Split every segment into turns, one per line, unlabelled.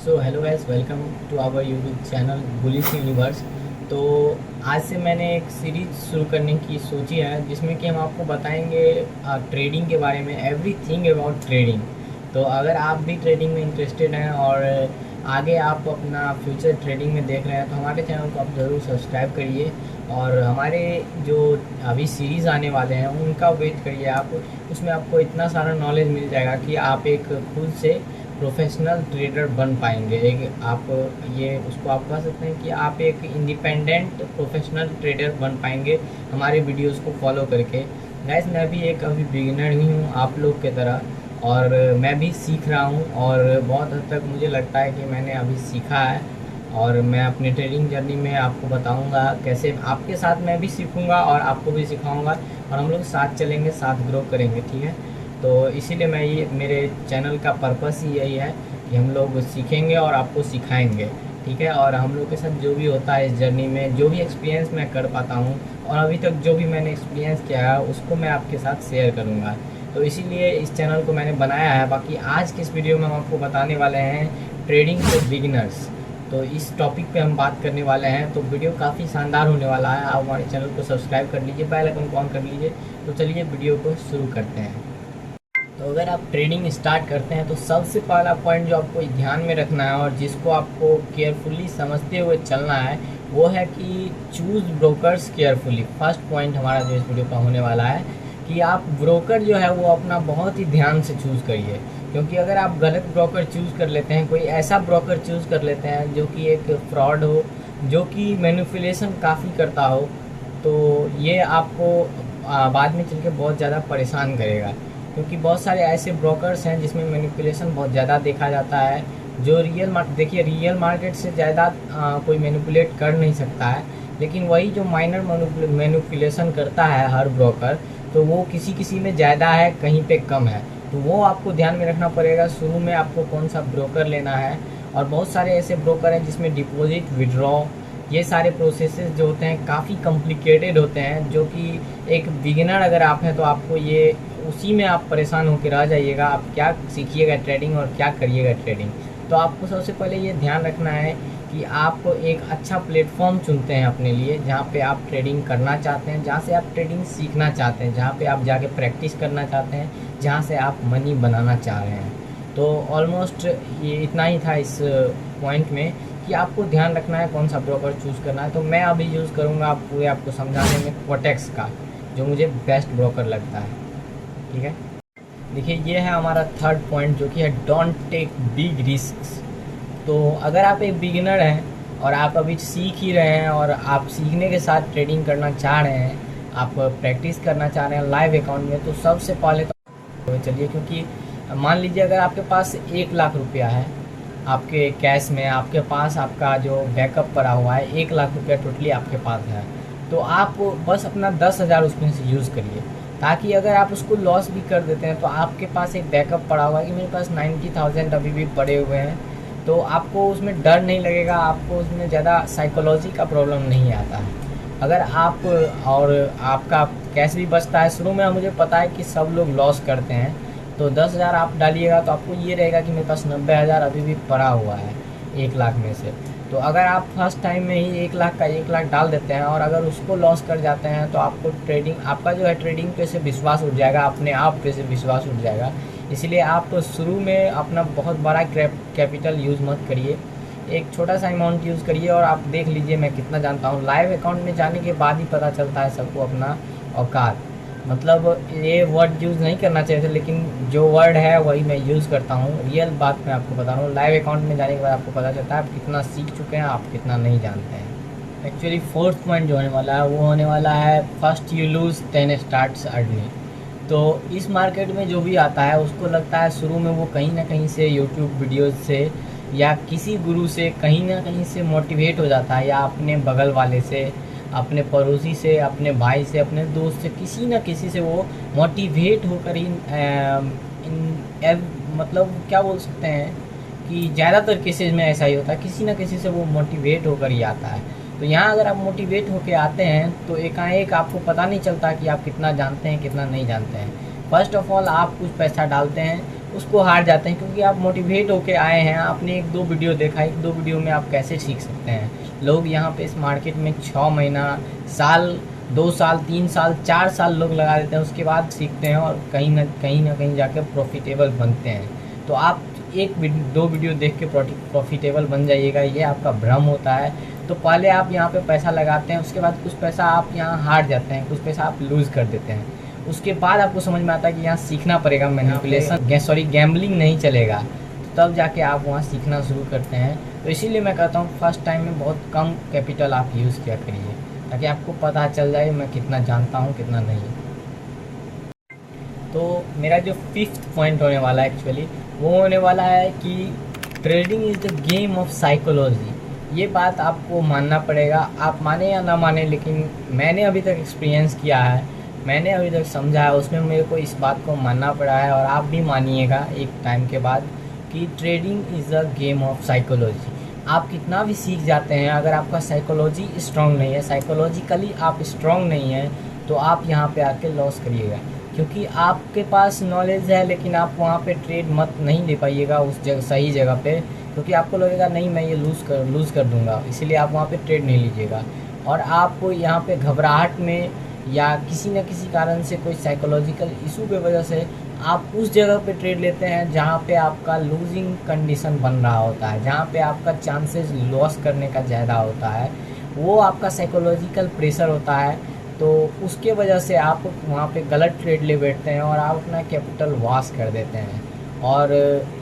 So hello guys, welcome to our YouTube channel Bullish Universe. तो आज से मैंने एक सीरीज शुरू करने की सोची है जिसमें कि हम आपको बताएंगे ट्रेडिंग के बारे में, एवरीथिंग अबाउट ट्रेडिंग। तो अगर आप भी ट्रेडिंग में इंटरेस्टेड हैं और आगे आप अपना फ्यूचर ट्रेडिंग में देख रहे हैं तो हमारे चैनल को आप ज़रूर सब्सक्राइब करिए। और हमारे जो अभी सीरीज़ आने वाले हैं उनका वेट करिए आप। उसमें आपको इतना सारा नॉलेज मिल जाएगा कि आप एक खुद से प्रोफेशनल ट्रेडर बन पाएंगे। एक आप ये उसको आप कह सकते हैं कि आप एक इंडिपेंडेंट प्रोफेशनल ट्रेडर बन पाएंगे हमारे वीडियोस को फॉलो करके। गाइस, मैं भी एक अभी बिगिनर ही हूँ आप लोग के तरह, और मैं भी सीख रहा हूँ और बहुत हद तक मुझे लगता है कि मैंने अभी सीखा है। और मैं अपनी ट्रेडिंग जर्नी में आपको बताऊंगा कैसे आपके साथ मैं भी सीखूंगा और आपको भी सिखाऊंगा, और हम लोग साथ चलेंगे, साथ ग्रो करेंगे, ठीक है। तो इसीलिए मैं ये मेरे चैनल का पर्पस ही यही है कि हम लोग सीखेंगे और आपको सिखाएंगे, ठीक है। और हम लोग के साथ जो भी होता है इस जर्नी में, जो भी एक्सपीरियंस मैं कर पाता हूँ और अभी तक जो भी मैंने एक्सपीरियंस किया है उसको मैं आपके साथ शेयर करूँगा। तो इसीलिए इस चैनल को मैंने बनाया है। बाकी आज के इस वीडियो में हम आपको बताने वाले हैं ट्रेडिंग फॉर बिगिनर्स। तो इस टॉपिक पे हम बात करने वाले हैं। तो वीडियो काफ़ी शानदार होने वाला है। आप हमारे चैनल को सब्सक्राइब कर लीजिए, बेल आइकन को ऑन कर लीजिए। तो चलिए वीडियो को शुरू करते हैं। तो अगर आप ट्रेडिंग स्टार्ट करते हैं तो सबसे पहला पॉइंट जो आपको ध्यान में रखना है और जिसको आपको केयरफुली समझते हुए चलना है वो है कि choose brokers carefully. First point हमारा जो इस वीडियो का होने वाला है कि आप ब्रोकर जो है वो अपना बहुत ही ध्यान से चूज़ करिए। क्योंकि अगर आप गलत ब्रोकर चूज़ कर लेते हैं, कोई ऐसा ब्रोकर चूज़ कर लेते हैं जो कि एक फ्रॉड हो, जो कि मैनिपुलेशन काफ़ी करता हो, तो ये आपको बाद में चल के बहुत ज़्यादा परेशान करेगा। क्योंकि बहुत सारे ऐसे ब्रोकर्स हैं जिसमें मैनिपुलेशन बहुत ज़्यादा देखा जाता है। जो रियल मार्केट, देखिए रियल मार्केट से ज़्यादा कोई मैनिपुलेट कर नहीं सकता है, लेकिन वही जो माइनर मैनिपुलेशन करता है हर ब्रोकर, तो वो किसी किसी में ज़्यादा है, कहीं पे कम है। तो वो आपको ध्यान में रखना पड़ेगा शुरू में आपको कौन सा ब्रोकर लेना है। और बहुत सारे ऐसे ब्रोकर हैं जिसमें डिपॉजिट, विड्रॉ, ये सारे प्रोसेसेस जो होते हैं काफ़ी कॉम्प्लिकेटेड होते हैं, जो कि एक बिगिनर अगर आप हैं तो आपको ये उसी में आप परेशान होकर रह जाइएगा। आप क्या सीखिएगा ट्रेडिंग और क्या करिएगा ट्रेडिंग। तो आपको सबसे पहले ये ध्यान रखना है कि आप एक अच्छा प्लेटफॉर्म चुनते हैं अपने लिए, जहाँ पे आप ट्रेडिंग करना चाहते हैं, जहाँ से आप ट्रेडिंग सीखना चाहते हैं, जहाँ पे आप जाके प्रैक्टिस करना चाहते हैं, जहाँ से आप मनी बनाना चाह रहे हैं। तो ऑलमोस्ट ये इतना ही था इस पॉइंट में कि आपको ध्यान रखना है कौन सा ब्रोकर चूज़ करना है। तो मैं अभी यूज़ करूँगा पूरे आपको समझाने में कोटेक्स का, जो मुझे बेस्ट ब्रोकर लगता है, ठीक है। देखिए, ये है हमारा थर्ड पॉइंट जो कि है डोंट टेक बिग रिस्क्स। तो अगर आप एक बिगिनर हैं और आप अभी सीख ही रहे हैं और आप सीखने के साथ ट्रेडिंग करना चाह रहे हैं, आप प्रैक्टिस करना चाह रहे हैं लाइव अकाउंट में, तो सबसे पहले तो चलिए, क्योंकि मान लीजिए अगर आपके पास 1 लाख रुपया है आपके कैश में, आपके पास आपका जो बैकअप पड़ा हुआ है 1 लाख रुपया टोटली आपके पास है, तो आप बस अपना 10,000 उसमें से यूज़ करिए, ताकि अगर आप उसको लॉस भी कर देते हैं तो आपके पास एक बैकअप पड़ा हुआ है कि मेरे पास 90,000 अभी भी पड़े हुए हैं। तो आपको उसमें डर नहीं लगेगा, आपको उसमें ज़्यादा साइकोलॉजी का प्रॉब्लम नहीं आता है। अगर आप और आपका कैश भी बचता है। शुरू में मुझे पता है कि सब लोग लॉस करते हैं, तो 10,000 आप डालिएगा तो आपको ये रहेगा कि मेरे पास 90,000 अभी भी पड़ा हुआ है 1 लाख में से। तो अगर आप फर्स्ट टाइम में ही 1 लाख का 1 लाख डाल देते हैं और अगर उसको लॉस कर जाते हैं तो आपको ट्रेडिंग, आपका जो है ट्रेडिंग पे से विश्वास उठ जाएगा, अपने आप पे से विश्वास उठ जाएगा। इसलिए आप शुरू में अपना बहुत बड़ा कैपिटल यूज़ मत करिए, एक छोटा सा अमाउंट यूज़ करिए। और आप देख लीजिए मैं कितना जानता हूँ, लाइव अकाउंट में जाने के बाद ही पता चलता है सबको अपना औकात। मतलब ये वर्ड यूज़ नहीं करना चाहिए था, लेकिन जो वर्ड है वही मैं यूज़ करता हूँ। रियल बात मैं आपको बता रहा हूँ, लाइव अकाउंट में जाने के बाद आपको पता चलता है आप कितना सीख चुके हैं, आप कितना नहीं जानते हैं। एक्चुअली फोर्थ पॉइंट जो होने वाला है वो होने वाला है first you lose then starts earning. तो इस मार्केट में जो भी आता है उसको लगता है शुरू में वो कहीं ना कहीं से यूट्यूब वीडियोज़ से या किसी गुरु से कहीं ना कहीं से मोटिवेट हो जाता है, या अपने बगल वाले से, अपने पड़ोसी से, अपने भाई से, अपने दोस्त से, किसी न किसी से वो मोटिवेट होकर ही मतलब क्या बोल सकते हैं कि ज़्यादातर केसेस में ऐसा ही होता है, किसी न किसी से वो मोटिवेट होकर ही आता है। तो यहाँ अगर आप मोटिवेट होकर आते हैं तो एकाएक आपको पता नहीं चलता कि आप कितना जानते हैं कितना नहीं जानते हैं। फर्स्ट ऑफ ऑल आप कुछ पैसा डालते हैं, उसको हार जाते हैं, क्योंकि आप मोटिवेट होके आए हैं, आपने एक दो वीडियो देखा, एक दो वीडियो में आप कैसे सीख सकते हैं। लोग यहाँ पे इस मार्केट में 6 महीना, साल, 2 साल, 3 साल, 4 साल लोग लगा देते हैं, उसके बाद सीखते हैं और कहीं ना कहीं जाकर प्रॉफिटेबल बनते हैं। तो आप एक दो वीडियो देख के प्रॉफिटेबल बन जाइएगा, ये आपका भ्रम होता है। तो पहले आप यहाँ पे पैसा लगाते हैं, उसके बाद कुछ पैसा आप यहाँ हार जाते हैं, कुछ पैसा आप लूज़ कर देते हैं। उसके बाद आपको समझ में आता है कि यहाँ सीखना पड़ेगा, मैनिपुलेशन सॉरी गैम्बलिंग नहीं चलेगा, तो तब जाके आप वहाँ सीखना शुरू करते हैं। तो इसीलिए मैं कहता हूँ फर्स्ट टाइम में बहुत कम कैपिटल आप यूज़ किया करिए, ताकि आपको पता चल जाए मैं कितना जानता हूँ कितना नहीं। तो मेरा जो 5th पॉइंट होने वाला है एक्चुअली, वो होने वाला है कि trading is the game of psychology. ये बात आपको मानना पड़ेगा, आप माने या ना माने, लेकिन मैंने अभी तक एक्सपीरियंस किया है, मैंने अभी तक समझा है, उसमें मेरे को इस बात को मानना पड़ा है, और आप भी मानिएगा एक टाइम के बाद कि trading is a game of psychology. आप कितना भी सीख जाते हैं, अगर आपका साइकोलॉजी स्ट्रांग नहीं है, साइकोलॉजिकली आप स्ट्रांग नहीं हैं, तो आप यहाँ पे आके लॉस करिएगा। क्योंकि आपके पास नॉलेज है, लेकिन आप वहाँ पे ट्रेड मत नहीं ले पाइएगा उस जगह, सही जगह पे, क्योंकि आपको लगेगा नहीं मैं ये लूज़ कर दूँगा, इसीलिए आप वहाँ पे ट्रेड नहीं लीजिएगा। और आप यहाँ पे घबराहट में या किसी न किसी कारण से, कोई साइकोलॉजिकल इशू की वजह से आप उस जगह पे ट्रेड लेते हैं जहाँ पे आपका लूजिंग कंडीशन बन रहा होता है, जहाँ पे आपका चांसेस लॉस करने का ज़्यादा होता है, वो आपका साइकोलॉजिकल प्रेशर होता है। तो उसके वजह से आप वहाँ पे गलत ट्रेड ले बैठते हैं और आप अपना कैपिटल वॉश कर देते हैं। और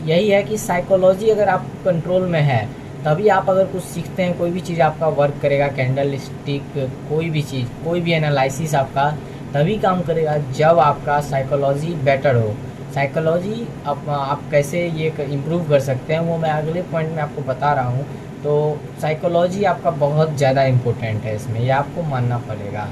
यही है कि साइकोलॉजी अगर आप कंट्रोल में है, तभी आप अगर कुछ सीखते हैं, कोई भी चीज़ आपका वर्क करेगा, कैंडल स्टिक, कोई भी चीज़, कोई भी एनालिसिस आपका तभी काम करेगा जब आपका साइकोलॉजी बेटर हो। साइकोलॉजी आप कैसे ये इम्प्रूव कर सकते हैं, वो मैं अगले पॉइंट में आपको बता रहा हूँ। तो साइकोलॉजी आपका बहुत ज़्यादा इम्पोर्टेंट है इसमें, ये आपको मानना पड़ेगा।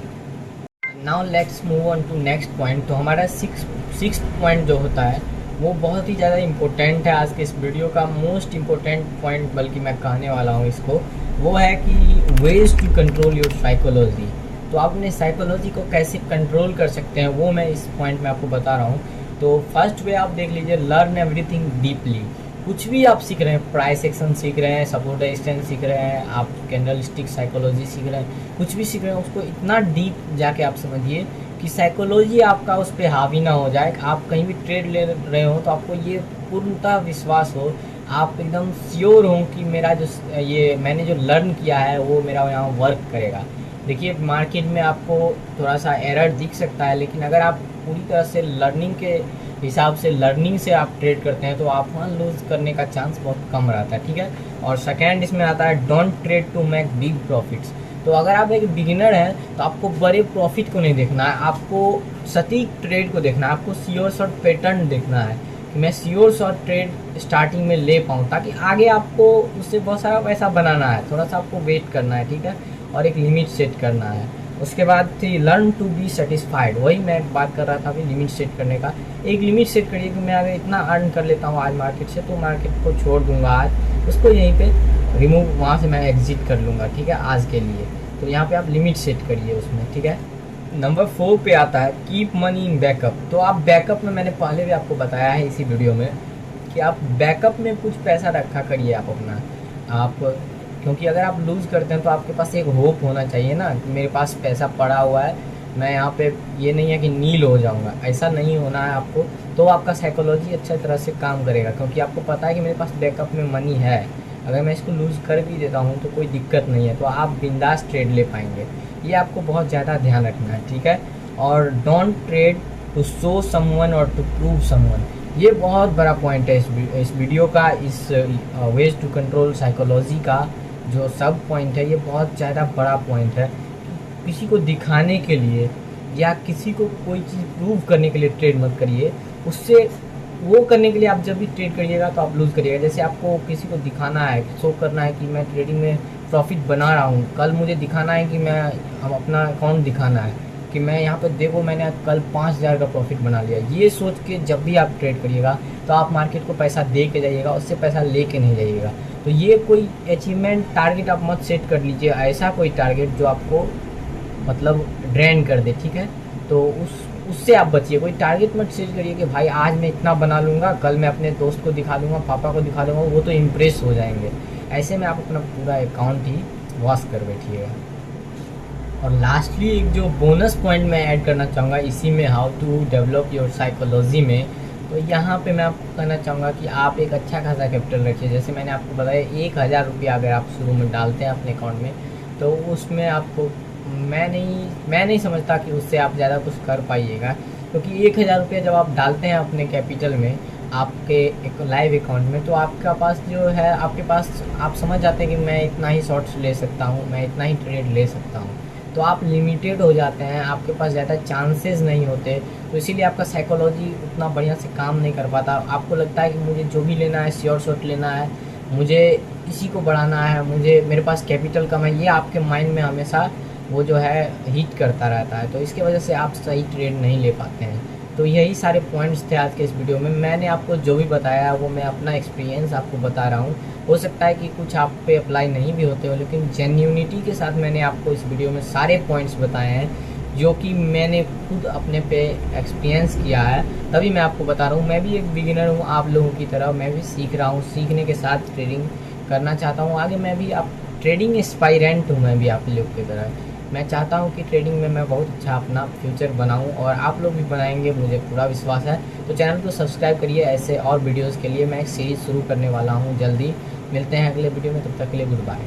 Now let's move on to next point. तो हमारा सिक्स पॉइंट जो होता है वो बहुत ही ज़्यादा इम्पोर्टेंट है, आज के इस वीडियो का मोस्ट इम्पोर्टेंट पॉइंट, बल्कि मैं कहने वाला हूँ इसको, वो है कि ways to control your psychology. तो आप अपने साइकोलॉजी को कैसे कंट्रोल कर सकते हैं, वो मैं इस पॉइंट में आपको बता रहा हूँ। तो फर्स्ट वे आप देख लीजिए, लर्न एवरीथिंग डीपली। कुछ भी आप सीख रहे हैं, प्राइस एक्शन सीख रहे हैं, सपोर्ट रेजिस्टेंस सीख रहे हैं, आप कैंडल स्टिक साइकोलॉजी सीख रहे हैं, कुछ भी सीख रहे हैं, उसको इतना डीप जाके आप समझिए कि साइकोलॉजी आपका उस पर हावी ना हो जाए। आप कहीं भी ट्रेड ले रहे हो तो आपको ये पूर्णतः विश्वास हो, आप एकदम श्योर हो कि मेरा जो ये मैंने जो लर्न किया है वो मेरा यहाँ वर्क करेगा। देखिए मार्केट में आपको थोड़ा सा एरर दिख सकता है, लेकिन अगर आप पूरी तरह से लर्निंग के हिसाब से, लर्निंग से आप ट्रेड करते हैं, तो आप वहाँ लूज़ करने का चांस बहुत कम रहता है, ठीक है। और सेकेंड इसमें आता है don't trade to make big profits. तो अगर आप एक बिगिनर हैं तो आपको बड़े प्रॉफिट को नहीं देखना है, आपको सटीक ट्रेड को देखना है, आपको श्योर शॉर्ट पैटर्न देखना है कि मैं श्योर शॉर्ट ट्रेड स्टार्टिंग में ले पाऊँ, ताकि आगे आपको उससे बहुत सारा पैसा बनाना है। थोड़ा सा आपको वेट करना है, ठीक है, और एक लिमिट सेट करना है। उसके बाद थी लर्न टू बी सेटिस्फाइड। वही मैं बात कर रहा था अभी, लिमिट सेट करने का। एक लिमिट सेट करिए कि मैं अगर इतना अर्न कर लेता हूँ आज मार्केट से, तो मार्केट को छोड़ दूंगा आज, उसको यहीं पे रिमूव, वहाँ से मैं एग्जिट कर लूँगा, ठीक है, आज के लिए। तो यहाँ पे आप लिमिट सेट करिए उसमें, ठीक है। नंबर 4 पे आता है कीप मनी इन बैकअप। तो आप बैकअप में, मैंने पहले भी आपको बताया है इसी वीडियो में, कि आप बैकअप में कुछ पैसा रखा करिए आप अपना, आप, क्योंकि अगर आप लूज़ करते हैं तो आपके पास एक होप होना चाहिए ना कि मेरे पास पैसा पड़ा हुआ है, मैं यहाँ पे, ये नहीं है कि नील हो जाऊँगा, ऐसा नहीं होना है आपको। तो आपका साइकोलॉजी अच्छा तरह से काम करेगा, क्योंकि आपको पता है कि मेरे पास बैकअप में मनी है, अगर मैं इसको लूज़ कर भी देता हूँ तो कोई दिक्कत नहीं है, तो आप बिंदास ट्रेड ले पाएंगे। ये आपको बहुत ज़्यादा ध्यान रखना है, ठीक है। और don't trade to show someone और टू प्रूव समवन, ये बहुत बड़ा पॉइंट है इस वीडियो का, इस वेज टू कंट्रोल साइकोलॉजी का जो सब पॉइंट है, ये बहुत ज़्यादा बड़ा पॉइंट है। किसी को दिखाने के लिए या किसी को कोई चीज़ प्रूव करने के लिए ट्रेड मत करिए, उससे वो करने के लिए आप जब भी ट्रेड करिएगा तो आप लूज़ करिएगा। जैसे आपको किसी को दिखाना है, शो करना है कि मैं ट्रेडिंग में प्रॉफिट बना रहा हूँ, कल मुझे दिखाना है कि हम अपना अकाउंट दिखाना है कि मैं यहाँ पर देखो मैंने कल 5,000 का प्रॉफिट बना लिया। ये सोच के जब भी आप ट्रेड करिएगा तो आप मार्केट को पैसा दे के जाइएगा, उससे पैसा ले के नहीं जाइएगा। तो ये कोई अचीवमेंट टारगेट आप मत सेट कर लीजिए, ऐसा कोई टारगेट जो आपको मतलब ड्रेन कर दे, ठीक है। तो उससे आप बचिए। कोई टारगेट मत सेट करिए कि भाई आज मैं इतना बना लूँगा, कल मैं अपने दोस्त को दिखा दूँगा, पापा को दिखा दूँगा, वो तो इम्प्रेस हो जाएंगे। ऐसे में आप अपना पूरा अकाउंट ही वॉश कर बैठिएगा। और लास्टली एक जो बोनस पॉइंट मैं ऐड करना चाहूँगा इसी में, how to develop your psychology में, तो यहाँ पे मैं आपको कहना चाहूँगा कि आप एक अच्छा खासा कैपिटल रखिए। जैसे मैंने आपको बताया 1000 रुपया अगर आप शुरू में डालते हैं अपने अकाउंट में, तो उसमें आपको मैं नहीं समझता कि उससे आप ज़्यादा कुछ कर पाइएगा, क्योंकि 1000 रुपया जब आप डालते हैं अपने कैपिटल में आपके एक लाइव अकाउंट में, तो आपका पास जो है, आपके पास आप समझ जाते हैं कि मैं इतना ही शॉर्ट्स ले सकता हूँ, मैं इतना ही ट्रेड ले सकता हूँ, तो आप लिमिटेड हो जाते हैं, आपके पास ज़्यादा चांसेस नहीं होते। तो इसीलिए आपका साइकोलॉजी उतना बढ़िया से काम नहीं कर पाता। आपको लगता है कि मुझे जो भी लेना है श्योर शॉट लेना है, मुझे इसी को बढ़ाना है, मुझे मेरे पास कैपिटल कम है, ये आपके माइंड में हमेशा वो जो है हिट करता रहता है। तो इसके वजह से आप सही ट्रेड नहीं ले पाते हैं। तो यही सारे पॉइंट्स थे आज के इस वीडियो में। मैंने आपको जो भी बताया वो मैं अपना एक्सपीरियंस आपको बता रहा हूँ। हो सकता है कि कुछ आप पे अप्लाई नहीं भी होते हो, लेकिन जेन्यूनिटी के साथ मैंने आपको इस वीडियो में सारे पॉइंट्स बताए हैं जो कि मैंने खुद अपने पे एक्सपीरियंस किया है, तभी मैं आपको बता रहा हूँ। मैं भी एक बिगिनर हूँ आप लोगों की तरह, मैं भी सीख रहा हूँ, सीखने के साथ ट्रेडिंग करना चाहता हूँ आगे। मैं भी आप ट्रेडिंग एस्पायरेंट हूँ, मैं भी आप लोग की तरह। मैं चाहता हूँ कि ट्रेडिंग में मैं बहुत अच्छा अपना फ्यूचर बनाऊँ, और आप लोग भी बनाएंगे, मुझे पूरा विश्वास है। तो चैनल को सब्सक्राइब करिए। ऐसे और वीडियोज़ के लिए मैं एक सीरीज़ शुरू करने वाला हूँ जल्दी। मिलते हैं अगले वीडियो में, तब तक के लिए गुड बाय।